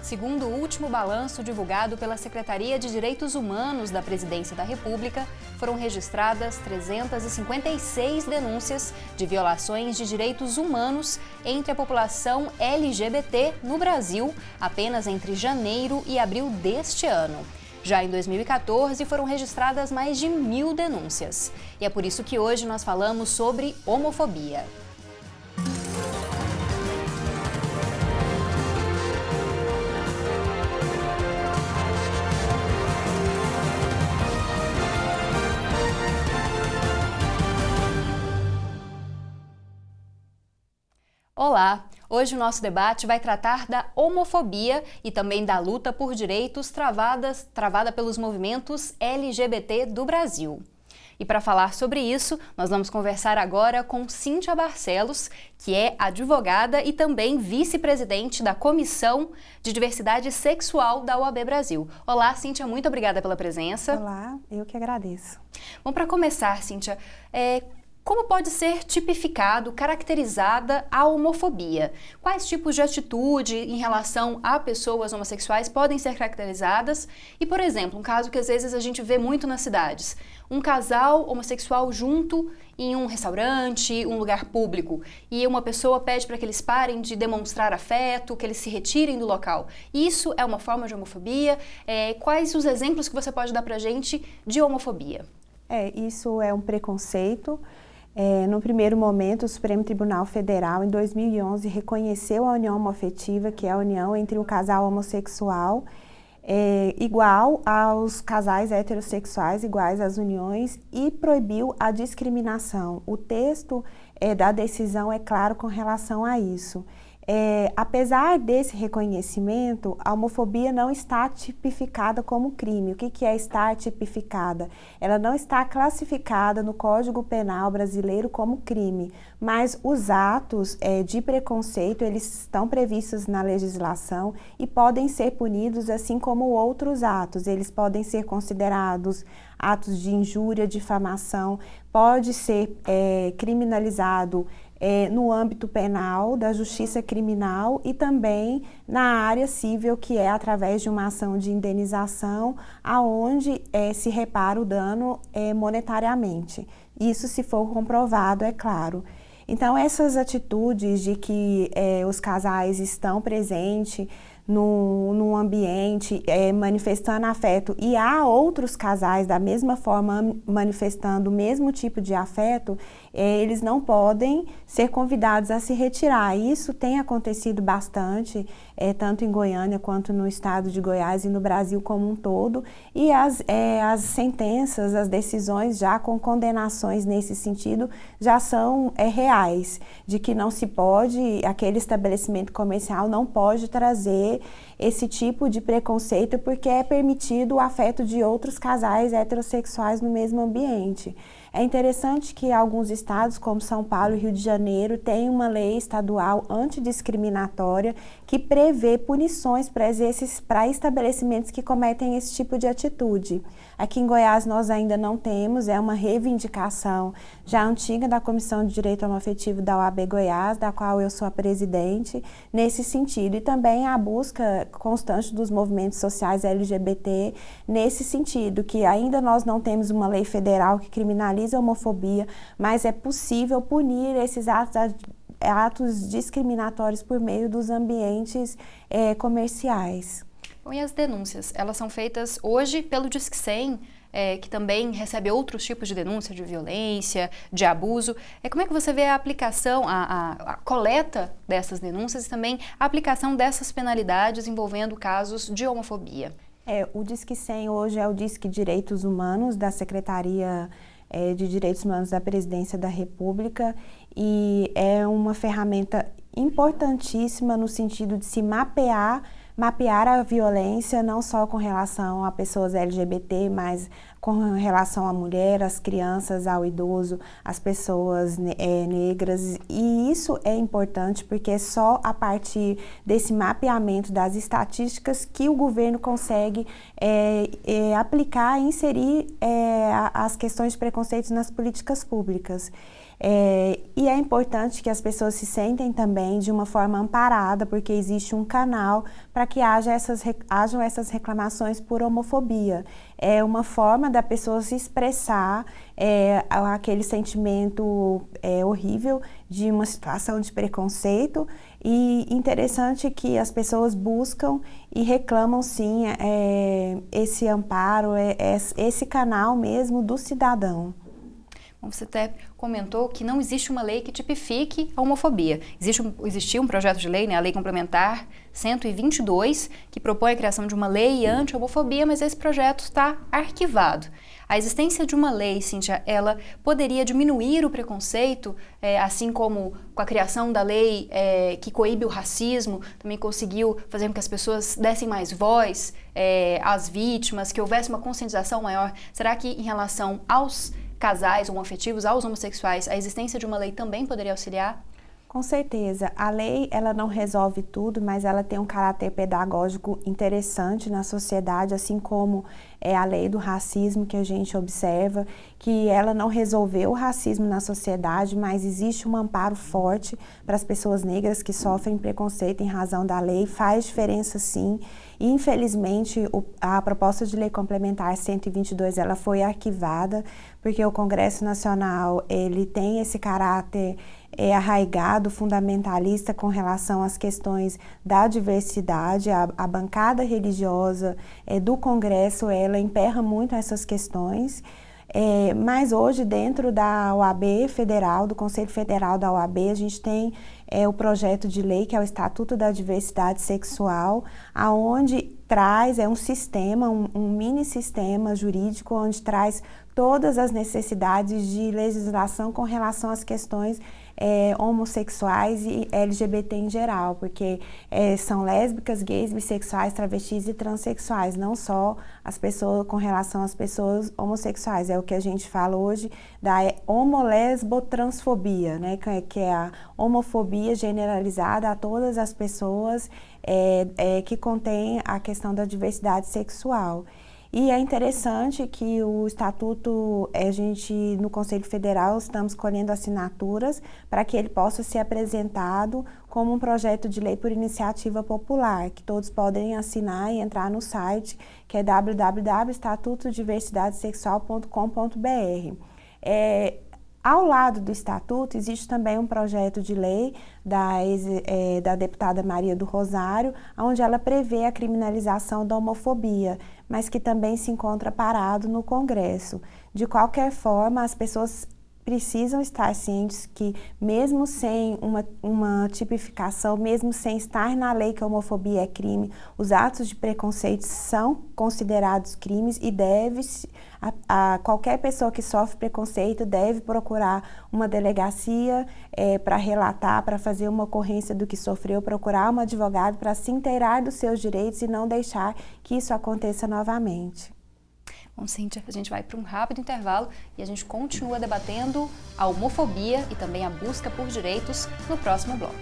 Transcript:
Segundo o último balanço divulgado pela Secretaria de Direitos Humanos da Presidência da República, foram registradas 356 denúncias de violações de direitos humanos entre a população LGBT no Brasil, apenas entre janeiro e abril deste ano. Já em 2014, foram registradas mais de 1.000 denúncias. E é por isso que hoje nós falamos sobre homofobia. Olá! Hoje o nosso debate vai tratar da homofobia e também da luta por direitos travada pelos movimentos LGBT do Brasil. E para falar sobre isso, nós vamos conversar agora com Cíntia Barcelos, que é advogada e também vice-presidente da Comissão de Diversidade Sexual da OAB Brasil. Olá, Cíntia, muito obrigada pela presença. Olá, eu que agradeço. Bom, para começar, Cíntia, como pode ser tipificado, caracterizada a homofobia? Quais tipos de atitude em relação a pessoas homossexuais podem ser caracterizadas? E, por exemplo, um caso que às vezes a gente vê muito nas cidades, um casal homossexual junto em um restaurante, um lugar público, e uma pessoa pede para que eles parem de demonstrar afeto, que eles se retirem do local. Isso é uma forma de homofobia? Quais os exemplos que você pode dar para a gente de homofobia? Isso é um preconceito. No primeiro momento, o Supremo Tribunal Federal, em 2011, reconheceu a união homoafetiva, que é a união entre um casal homossexual, igual aos casais heterossexuais, iguais às uniões, e proibiu a discriminação. O texto da decisão é claro com relação a isso. Apesar desse reconhecimento, a homofobia não está tipificada como crime. O que é estar tipificada? Ela não está classificada no Código Penal brasileiro como crime, mas os atos de preconceito, eles estão previstos na legislação e podem ser punidos assim como outros atos. Eles podem ser considerados atos de injúria, difamação, pode ser criminalizado no âmbito penal, da justiça criminal e também na área civil, que é através de uma ação de indenização, aonde se repara o dano monetariamente. Isso se for comprovado, é claro. Então, essas atitudes de que os casais estão presentes no ambiente, manifestando afeto, e há outros casais da mesma forma manifestando o mesmo tipo de afeto, eles não podem ser convidados a se retirar. Isso tem acontecido bastante, tanto em Goiânia quanto no estado de Goiás e no Brasil como um todo, e as sentenças, as decisões já com condenações nesse sentido já são reais, de que não se pode, aquele estabelecimento comercial não pode trazer esse tipo de preconceito porque é permitido o afeto de outros casais heterossexuais no mesmo ambiente. É interessante que alguns estados, como São Paulo e Rio de Janeiro, têm uma lei estadual antidiscriminatória que prevê punições para estabelecimentos que cometem esse tipo de atitude. Aqui em Goiás nós ainda não temos, é uma reivindicação já antiga da Comissão de Direito Homoafetivo da OAB Goiás, da qual eu sou a presidente, nesse sentido. E também a busca constante dos movimentos sociais LGBT nesse sentido, que ainda nós não temos uma lei federal que criminaliza a homofobia, mas é possível punir esses atos discriminatórios por meio dos ambientes comerciais. Bom, e as denúncias, elas são feitas hoje pelo Disque 100, que também recebe outros tipos de denúncia, de violência, de abuso. Como é que você vê a aplicação, a coleta dessas denúncias e também a aplicação dessas penalidades envolvendo casos de homofobia? O Disque 100 hoje é o Disque Direitos Humanos da Secretaria de Direitos Humanos da Presidência da República, e é uma ferramenta importantíssima no sentido de se mapear a violência, não só com relação a pessoas LGBT, mas com relação à mulher, às crianças, ao idoso, às pessoas negras. E isso é importante porque é só a partir desse mapeamento das estatísticas que o governo consegue aplicar e inserir as questões de preconceito nas políticas públicas. E é importante que as pessoas se sentem também de uma forma amparada, porque existe um canal para que hajam essas reclamações por homofobia. É uma forma da pessoa se expressar aquele sentimento horrível de uma situação de preconceito, e interessante que as pessoas buscam e reclamam sim esse amparo, esse canal mesmo do cidadão. Você até comentou que não existe uma lei que tipifique a homofobia. Existia um projeto de lei, né, a Lei Complementar 122, que propõe a criação de uma lei anti-homofobia, mas esse projeto está arquivado. A existência de uma lei, Cíntia, ela poderia diminuir o preconceito, assim como com a criação da lei que coíbe o racismo, também conseguiu fazer com que as pessoas dessem mais voz às vítimas, que houvesse uma conscientização maior. Será que em relação aos casais homoafetivos, aos homossexuais, a existência de uma lei também poderia auxiliar? Com certeza. A lei, ela não resolve tudo, mas ela tem um caráter pedagógico interessante na sociedade, assim como a lei do racismo que a gente observa, que ela não resolveu o racismo na sociedade, mas existe um amparo forte para as pessoas negras que sofrem preconceito em razão da lei. Faz diferença sim. E, infelizmente, a proposta de lei complementar 122 ela foi arquivada, porque o Congresso Nacional ele tem esse caráter arraigado, fundamentalista com relação às questões da diversidade. A bancada religiosa do Congresso, ela emperra muito essas questões. Mas hoje, dentro da OAB Federal, do Conselho Federal da OAB, a gente tem o projeto de lei, que é o Estatuto da Diversidade Sexual, aonde traz um sistema, um mini sistema jurídico, onde traz todas as necessidades de legislação com relação às questões homossexuais e LGBT em geral, porque são lésbicas, gays, bissexuais, travestis e transexuais, não só as pessoas com relação às pessoas homossexuais. É o que a gente fala hoje da homolesbotransfobia, né, que é a homofobia generalizada a todas as pessoas que contém a questão da diversidade sexual. E é interessante que o Estatuto, a gente no Conselho Federal estamos colhendo assinaturas para que ele possa ser apresentado como um projeto de lei por iniciativa popular, que todos podem assinar e entrar no site, que é www.estatutodiversidadesexual.com.br. Ao lado do Estatuto, existe também um projeto de lei da deputada Maria do Rosário, onde ela prevê a criminalização da homofobia, mas que também se encontra parado no Congresso. De qualquer forma, as pessoas precisam estar cientes que, mesmo sem uma tipificação, mesmo sem estar na lei que a homofobia é crime, os atos de preconceito são considerados crimes e qualquer pessoa que sofre preconceito deve procurar uma delegacia para relatar, para fazer uma ocorrência do que sofreu, procurar um advogado para se inteirar dos seus direitos e não deixar que isso aconteça novamente. Bom, Cíntia, a gente vai para um rápido intervalo e a gente continua debatendo a homofobia e também a busca por direitos no próximo bloco.